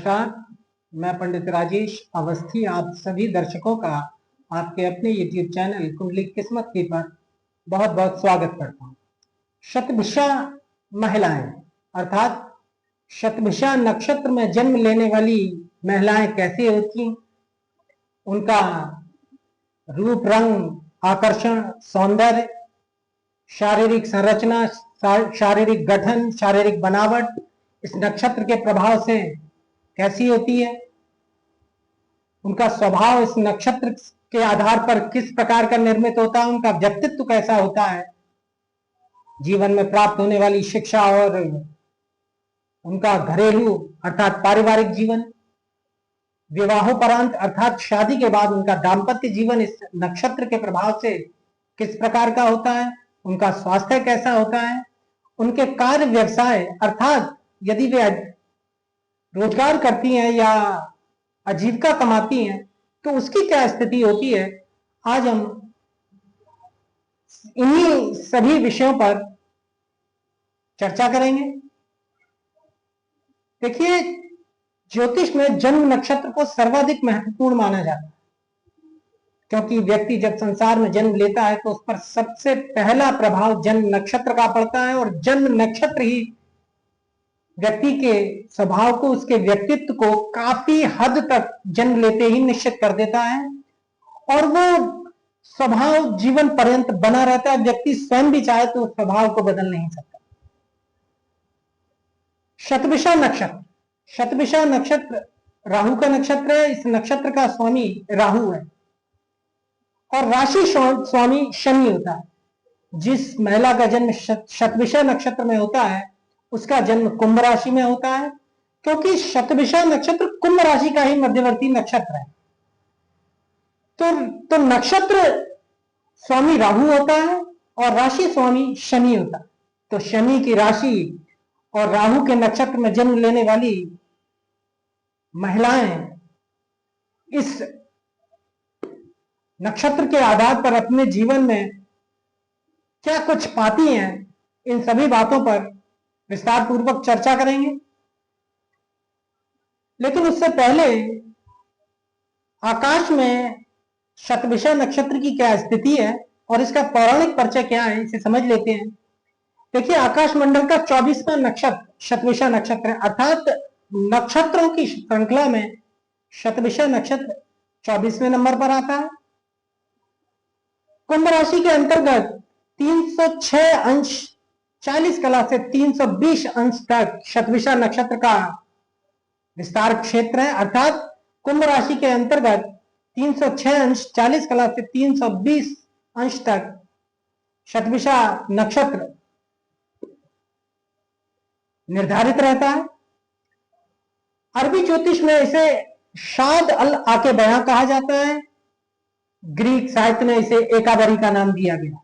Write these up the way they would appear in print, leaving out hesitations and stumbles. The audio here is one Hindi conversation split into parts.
नमस्कार। मैं पंडित राजेश अवस्थी आप सभी दर्शकों का आपके अपने YouTube चैनल कुंडली किस्मत की पर बहुत बहुत स्वागत करता हूँ। शतभिषा महिलाएं अर्थात शतभिषा नक्षत्र में जन्म लेने वाली महिलाएं कैसी होती, उनका रूप, रंग, आकर्षण, सौंदर्य, शारीरिक संरचना, शारीरिक गठन, शारीरिक बनावट इस नक्षत्र के प्रभाव से कैसी होती है, उनका स्वभाव इस नक्षत्र के आधार पर किस प्रकार का निर्मित होता है, उनका व्यक्तित्व कैसा होता है, जीवन में प्राप्त होने वाली शिक्षा और उनका घरेलू अर्थात पारिवारिक जीवन, विवाहोपरांत अर्थात शादी के बाद उनका दाम्पत्य जीवन इस नक्षत्र के प्रभाव से किस प्रकार का होता है, उनका स्वास्थ्य कैसा होता है, उनके कार्य व्यवसाय अर्थात यदि वे रोजगार करती हैं या आजीविका कमाती हैं तो उसकी क्या स्थिति होती है। आज हम इन्हीं सभी विषयों पर चर्चा करेंगे। देखिए, ज्योतिष में जन्म नक्षत्र को सर्वाधिक महत्वपूर्ण माना जाता है, क्योंकि व्यक्ति जब संसार में जन्म लेता है तो उस पर सबसे पहला प्रभाव जन्म नक्षत्र का पड़ता है और जन्म नक्षत्र ही व्यक्ति के स्वभाव को, उसके व्यक्तित्व को काफी हद तक जन्म लेते ही निश्चित कर देता है और वो स्वभाव जीवन पर्यंत बना रहता है। व्यक्ति स्वयं भी चाहे तो उस स्वभाव को बदल नहीं सकता। शतभिषा नक्षत्र, शतभिषा नक्षत्र राहु का नक्षत्र है। इस नक्षत्र का स्वामी राहु है और राशि स्वामी शनि होता है। जिस महिला का जन्म शतभिषा नक्षत्र में होता है उसका जन्म कुंभ राशि में होता है, क्योंकि शतभिषा नक्षत्र कुंभ राशि का ही मध्यवर्ती नक्षत्र है। तो नक्षत्र स्वामी राहु होता है और राशि स्वामी शनि होता है। तो शनि की राशि और राहु के नक्षत्र में जन्म लेने वाली महिलाएं इस नक्षत्र के आधार पर अपने जीवन में क्या कुछ पाती हैं, इन सभी बातों पर विस्तार पूर्वक चर्चा करेंगे। लेकिन उससे पहले आकाश में शतभिषा नक्षत्र की क्या स्थिति है और इसका पौराणिक परिचय क्या है, इसे समझ लेते हैं। देखिए, आकाश मंडल का 24वां नक्षत्र शतभिषा नक्षत्र है, अर्थात नक्षत्रों की श्रृंखला में शतभिषा नक्षत्र 24वें नंबर पर आता है। कुंभ राशि के अंतर्गत 306 अंश 40 कला से 320 अंश तक शतभिषा नक्षत्र का विस्तार क्षेत्र है, अर्थात कुंभ राशि के अंतर्गत 306 अंश 40 कला से 320 अंश तक शतभिषा नक्षत्र निर्धारित रहता है। अरबी ज्योतिष में इसे शाद अल आके बयां कहा जाता है। ग्रीक साहित्य में इसे एकाबरी का नाम दिया गया।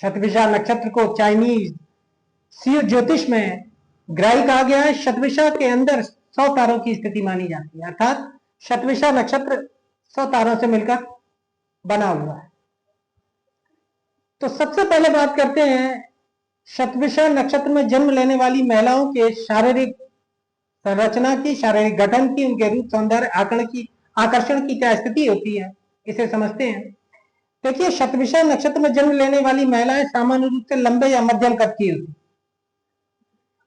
शतभिषा नक्षत्र को चाइनीज शिव ज्योतिष में ग्राही कहा गया है। शतभिषा के अंदर 100 तारों की स्थिति मानी जाती है, अर्थात शतभिषा नक्षत्र 100 तारों से मिलकर बना हुआ है। तो सबसे पहले बात करते हैं शतभिषा नक्षत्र में जन्म लेने वाली महिलाओं के शारीरिक संरचना की, शारीरिक गठन की, उनके रूप, सौंदर्य, आकर्षण की क्या स्थिति होती है, इसे समझते हैं। देखिए, शतभिषा नक्षत्र में जन्म लेने वाली महिलाएं सामान्य रूप से लंबे या मध्यम कद की होती,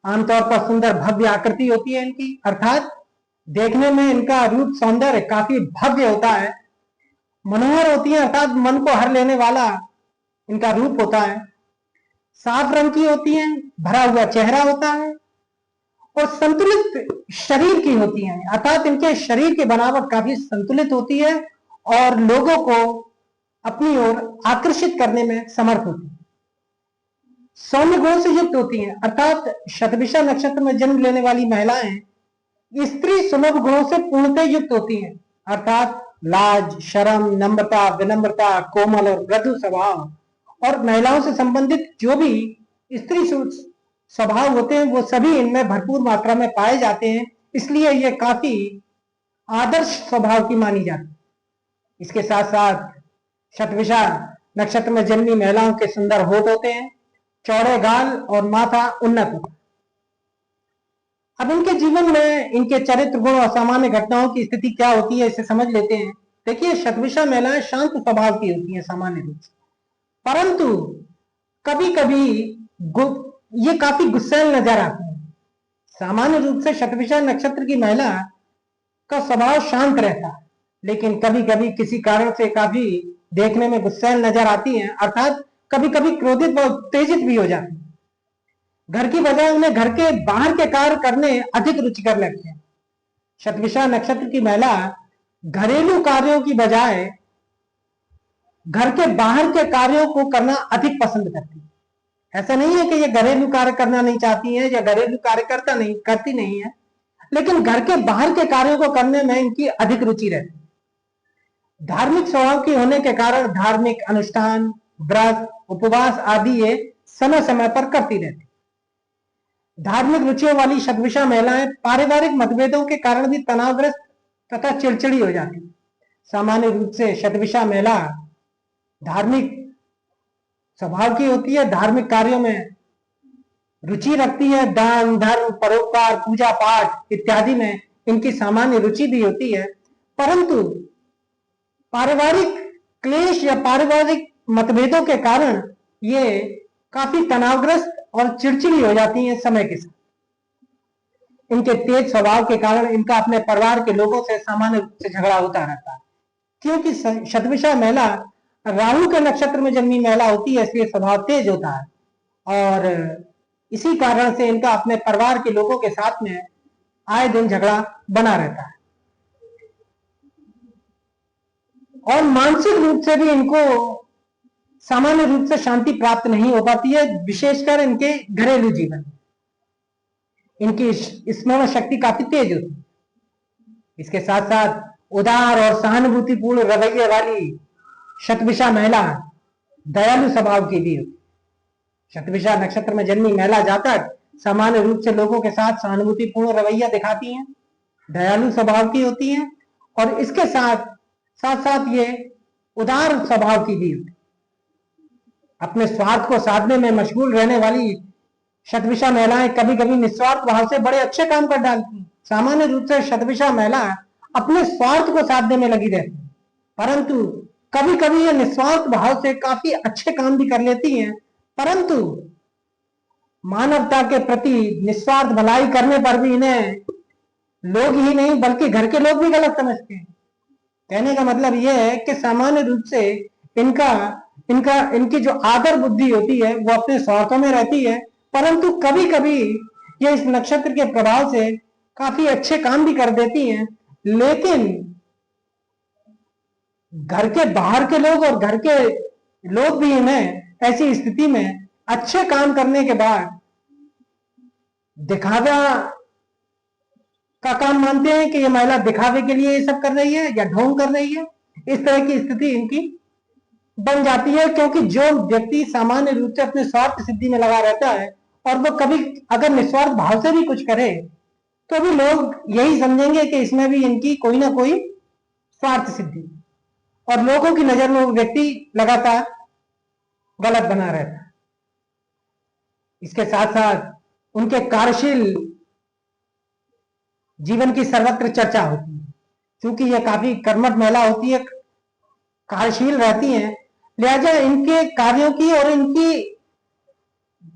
आमतौर पर सुंदर भव्य आकृति होती है इनकी, अर्थात देखने में इनका रूप सौंदर्य काफी भव्य होता है, मनोहर होती है, अर्थात मन को हर लेने वाला इनका रूप होता है। साफ रंग की होती है, भरा हुआ चेहरा होता है और संतुलित शरीर की होती है, अर्थात इनके शरीर की बनावट काफी संतुलित होती है और लोगों को अपनी ओर आकर्षित करने में समर्थ होती है। सौम्य गुणों से युक्त होती हैं, अर्थात शतभिषा नक्षत्र में जन्म लेने वाली महिलाएं स्त्री सुलभ गुणों से पूर्णतः युक्त होती हैं, अर्थात लाज, शर्म, नम्रता, विनम्रता, कोमल और मृदु स्वभाव और महिलाओं से संबंधित जो भी स्त्री स्वभाव होते हैं वो सभी इनमें भरपूर मात्रा में पाए जाते हैं, इसलिए ये काफी आदर्श स्वभाव की मानी जाती है। इसके साथ साथ शतभिषा नक्षत्र में जन्मी महिलाओं के सुंदर होठ होते हैं, चौड़े गाल और माथा उन्नत होता है। अब इनके जीवन में इनके चरित्र गुण और सामान्य घटनाओं की स्थिति क्या होती है, इसे समझ लेते हैं। देखिए, शतभिषा महिलाएं शांत स्वभाव की होती हैं सामान्य रूप से, परंतु कभी कभी ये काफी गुस्सैल नजर आती है। सामान्य रूप से शतभिषा नक्षत्र की महिला का स्वभाव शांत रहता है, लेकिन कभी कभी किसी कारण से काफी देखने में गुस्सैल नजर आती है, अर्थात कभी कभी क्रोधित व उत्तेजित भी हो जाती है। घर की बजाय उन्हें घर के बाहर के कार्य करने अधिक रुचिकर लगते हैं। शतभिषा नक्षत्र की महिला घरेलू कार्यों की बजाय घर के बाहर के कार्यों को करना अधिक पसंद करती है। ऐसा नहीं है कि ये घरेलू कार्य करना नहीं चाहती है या घरेलू कार्य करती नहीं है, लेकिन घर के बाहर के कार्यों को करने में इनकी अधिक रुचि रहती है। धार्मिक स्वभाव की होने के कारण धार्मिक अनुष्ठान, व्रत, उपवास आदि ये समय समय पर करती रहती। धार्मिक रुचियों वाली शतभिषा महिलाएं पारिवारिक मतभेदों के कारण भी तनावग्रस्त तथा चिड़चिड़ी हो जाती। सामान्य रूप से शतभिषा महिला धार्मिक स्वभाव की होती है, धार्मिक कार्यों में रुचि रखती है, दान धर्म, परोपकार, पूजा पाठ इत्यादि में इनकी सामान्य रुचि भी होती है, परंतु पारिवारिक क्लेश या पारिवारिक मतभेदों के कारण ये काफी तनावग्रस्त और चिड़चिड़ी हो जाती हैं समय के साथ। इनके तेज स्वभाव के कारण इनका अपने परिवार के लोगों से सामान्य रूप से झगड़ा होता रहता है। क्योंकि शतभिषा महिला राहु के नक्षत्र में जन्मी महिला होती है, इसलिए स्वभाव तेज होता है और इसी कारण से इनका अपने परिवार के लोगों के साथ में आए दिन झगड़ा बना रहता है। और मानसिक रूप से भी इनको सामान्य रूप से शांति प्राप्त नहीं हो पाती है, विशेषकर इनके घरेलू जीवन। इनकी स्मरण शक्ति काफी तेज होती है। इसके साथ साथ उदार और सहानुभूतिपूर्ण रवैये वाली शतभिषा महिला दयालु स्वभाव की भी होती है। शतभिषा नक्षत्र में जन्मी महिला जातक सामान्य रूप से लोगों के साथ सहानुभूतिपूर्ण रवैया दिखाती हैं, दयालु स्वभाव की होती हैं और इसके साथ साथ ये उदार स्वभाव की भी होती है। अपने स्वार्थ को साधने में मशगूल रहने वाली शतभिषा महिलाएं कभी कभी निस्वार्थ भाव से बड़े अच्छे काम कर डालती हैं। सामान्य रूप से शतभिषा महिला अपने स्वार्थ को साधने में लगी रहती है, परंतु कभी कभी ये निस्वार्थ भाव से काफी अच्छे काम भी कर लेती हैं, परंतु मानवता के प्रति निस्वार्थ भलाई करने पर भी इन्हें लोग ही नहीं बल्कि घर के लोग भी गलत समझते हैं। कहने का मतलब यह है कि सामान्य रूप से इनकी जो आदर बुद्धि होती है वो अपने स्वार्थों में रहती है, परंतु कभी कभी ये इस नक्षत्र के प्रभाव से काफी अच्छे काम भी कर देती हैं, लेकिन घर के बाहर के लोग और घर के लोग भी इन्हें ऐसी स्थिति में अच्छे काम करने के बाद दिखावा का काम मानते हैं कि ये महिला दिखावे के लिए ये सब कर रही है या ढोंग कर रही है। इस तरह की स्थिति इनकी बन जाती है, क्योंकि जो व्यक्ति सामान्य रूप से अपने स्वार्थ सिद्धि में लगा रहता है और वो कभी अगर निस्वार्थ भाव से भी कुछ करे तो भी लोग यही समझेंगे कि इसमें भी इनकी कोई ना कोई स्वार्थ सिद्धि, और लोगों की नजर में वो व्यक्ति लगातार गलत बना रहता है। इसके साथ साथ उनके कार्यशील जीवन की सर्वत्र चर्चा होती है, क्योंकि यह काफी कर्मठ महिला होती है, कार्यशील रहती हैं, लिहाजा इनके कार्यों की और इनकी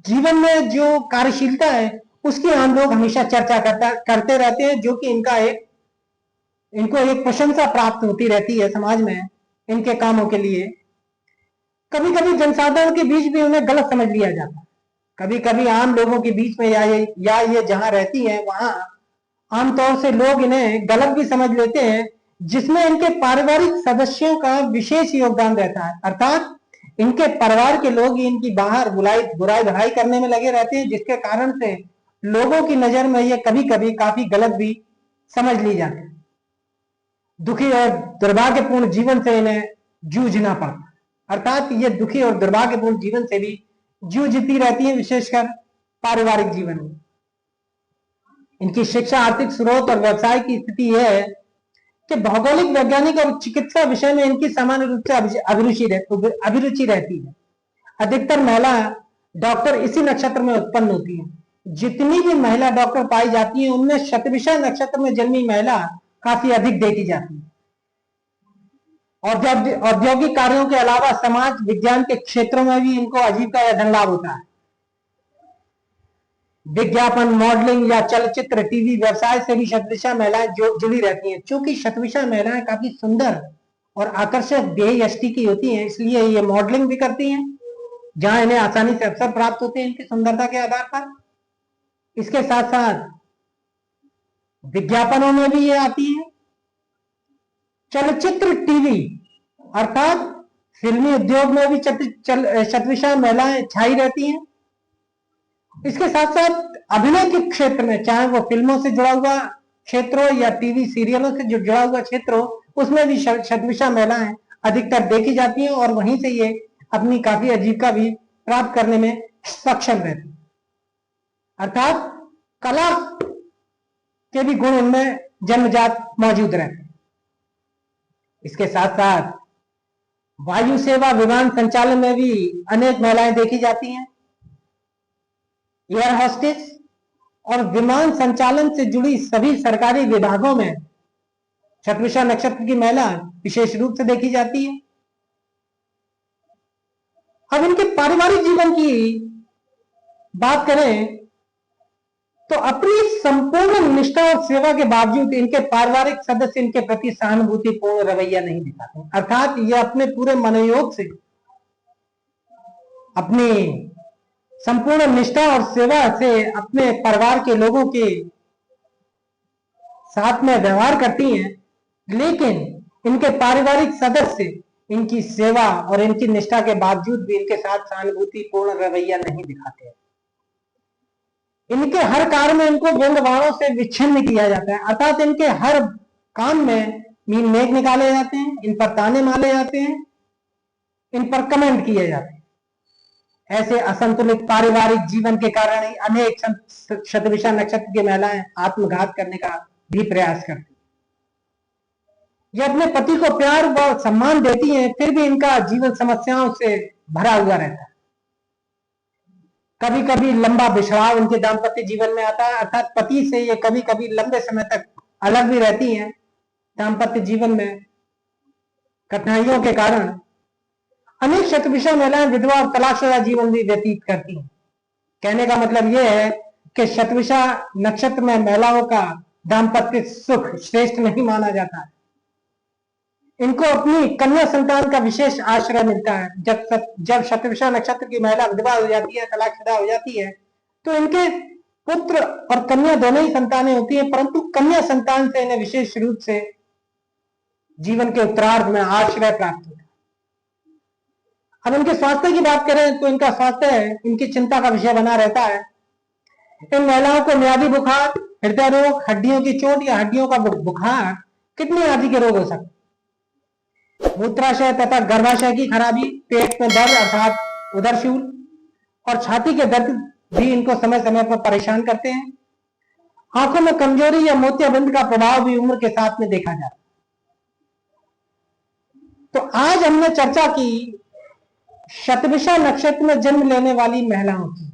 जीवन में जो कार्यशीलता है उसकी हम लोग हमेशा चर्चा करते रहते हैं, जो कि इनको एक प्रशंसा प्राप्त होती रहती है समाज में इनके कामों के लिए। कभी कभी जनसाधारण के बीच भी उन्हें गलत समझ लिया जाता है। कभी कभी आम लोगों के बीच में या ये जहां रहती है वहां आमतौर से लोग इन्हें गलत भी समझ लेते हैं, जिसमें इनके पारिवारिक सदस्यों का विशेष योगदान रहता है, अर्थात इनके परिवार के लोग ही इनकी बाहर बुराई भलाई करने में लगे रहते हैं, जिसके कारण से लोगों की नजर में ये कभी कभी काफी गलत भी समझ ली जाती है। दुखी और दुर्भाग्यपूर्ण जीवन से इन्हें जूझना पड़ता है, अर्थात ये दुखी और दुर्भाग्यपूर्ण जीवन से भी जूझती रहती है, विशेषकर पारिवारिक जीवन में। इनकी शिक्षा, आर्थिक स्रोत और व्यवसाय की स्थिति यह है कि भौगोलिक, वैज्ञानिक और चिकित्सा विषय में इनकी सामान्य रूप से अभिरुचि रहती है। अधिकतर महिला डॉक्टर इसी नक्षत्र में उत्पन्न होती हैं। जितनी भी महिला डॉक्टर पाई जाती हैं उनमें शतभिषा नक्षत्र में जन्मी महिला काफी अधिक देखी जाती है। और जब औद्योगिक कार्यों के अलावा समाज विज्ञान के क्षेत्रों में भी इनको आजीविका या धन लाभ होता है। विज्ञापन, मॉडलिंग या चलचित्र, टीवी व्यवसाय से भी शतभिषा महिलाएं जुड़ी रहती हैं। चूंकि शतभिषा महिलाएं काफी सुंदर और आकर्षक देह यष्टि की होती हैं, इसलिए ये मॉडलिंग भी करती हैं, जहां इन्हें आसानी से अवसर प्राप्त होते हैं इनकी सुंदरता के आधार पर। इसके साथ साथ विज्ञापनों में भी ये आती है। चलचित्र, टीवी अर्थात फिल्मी उद्योग में भी शतभिषा महिलाएं छाई रहती हैं। इसके साथ साथ अभिनय के क्षेत्र में, चाहे वो फिल्मों से जुड़ा हुआ क्षेत्र हो या टीवी सीरियलों से जो जुड़ा हुआ क्षेत्र हो, उसमें भी शतभिषा महिलाएं अधिकतर देखी जाती हैं और वहीं से ये अपनी काफी आजीविका भी प्राप्त करने में सक्षम रहती है। अर्थात कला के भी गुण उनमें जन्मजात मौजूद रहते हैं। इसके साथ साथ वायु सेवा, विमान संचालन में भी अनेक महिलाएं देखी जाती हैं। एयर होस्टेस और विमान संचालन से जुड़ी सभी सरकारी विभागों में शतभिषा नक्षत्र की महिला विशेष रूप से देखी जाती है। अब इनके पारिवारिक जीवन की बात करें तो अपनी संपूर्ण निष्ठा और सेवा के बावजूद इनके पारिवारिक सदस्य इनके प्रति सहानुभूतिपूर्ण रवैया नहीं दिखाते। अर्थात ये अपने पूरे मनोयोग से, अपनी संपूर्ण निष्ठा और सेवा से अपने परिवार के लोगों के साथ में व्यवहार करती हैं, लेकिन इनके पारिवारिक सदस्य इनकी सेवा और इनकी निष्ठा के बावजूद भी इनके साथ सहानुभूतिपूर्ण रवैया नहीं दिखाते हैं। इनके हर कार्य में इनको व्यंग बाणों से विच्छिन्न किया जाता है। अर्थात इनके हर काम में मेघ निकाले जाते हैं, इन पर ताने मारे जाते हैं, इन पर कमेंट किए जाते हैं। ऐसे असंतुलित पारिवारिक जीवन के कारण ही अनेक शतभिषा नक्षत्र की महिलाएं आत्मघात करने का भी प्रयास करती हैं। ये अपने पति को प्यार व सम्मान देती हैं, फिर भी इनका जीवन समस्याओं से भरा हुआ रहता है। कभी कभी लंबा बिछड़ाव इनके दाम्पत्य जीवन में आता है। अर्थात पति से ये कभी कभी लंबे समय तक अलग भी रहती हैं। दाम्पत्य जीवन में कठिनाइयों के कारण अनेक शतभिषा महिलाएं विधवा और तलाकशुदा जीवन भी व्यतीत करती हैं। कहने का मतलब यह है कि शतभिषा नक्षत्र में महिलाओं का दाम्पत्य सुख श्रेष्ठ नहीं माना जाता है। इनको अपनी कन्या संतान का विशेष आश्रय मिलता है। जब शतभिषा नक्षत्र की महिला विधवा हो जाती है, तलाकशुदा हो जाती है, तो इनके पुत्र और कन्या दोनों ही संतानें होती हैं, परंतु कन्या संतान से इन्हें विशेष रूप से जीवन के उत्तरार्ध में आश्रय प्राप्त होता है। अब इनके स्वास्थ्य की बात करें तो इनका स्वास्थ्य इनकी चिंता का विषय बना रहता है। इन महिलाओं को म्यादी बुखार, हृदय रोग, हड्डियों की चोट या हड्डियों का बुखार, किडनी आदि के रोग हो सकते हैं। मूत्राशय तथा गर्भाशय की खराबी, पेट में दर्द अर्थात उदरशूल और छाती के दर्द भी इनको समय समय पर परेशान करते हैं। आंखों में कमजोरी या मोतियाबिंद का प्रभाव भी उम्र के साथ में देखा जाता है। तो आज हमने चर्चा की शतभिषा नक्षत्र में जन्म लेने वाली महिलाओं की।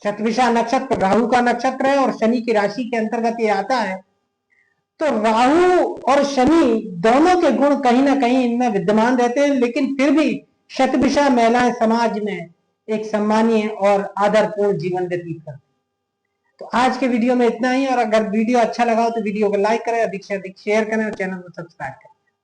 शतभिषा नक्षत्र राहु का नक्षत्र है और शनि की राशि के अंतर्गत ये आता है। तो राहु और शनि दोनों के गुण कहीं ना कहीं इनमें विद्यमान रहते हैं, लेकिन फिर भी शतभिषा महिलाएं समाज में एक सम्मानीय और आदरपूर्ण जीवन व्यतीत करती हैं। तो आज के वीडियो में इतना ही, और अगर वीडियो अच्छा लगा हो तो वीडियो को लाइक करें, अधिक से अधिक शेयर करें और चैनल को सब्सक्राइब करें।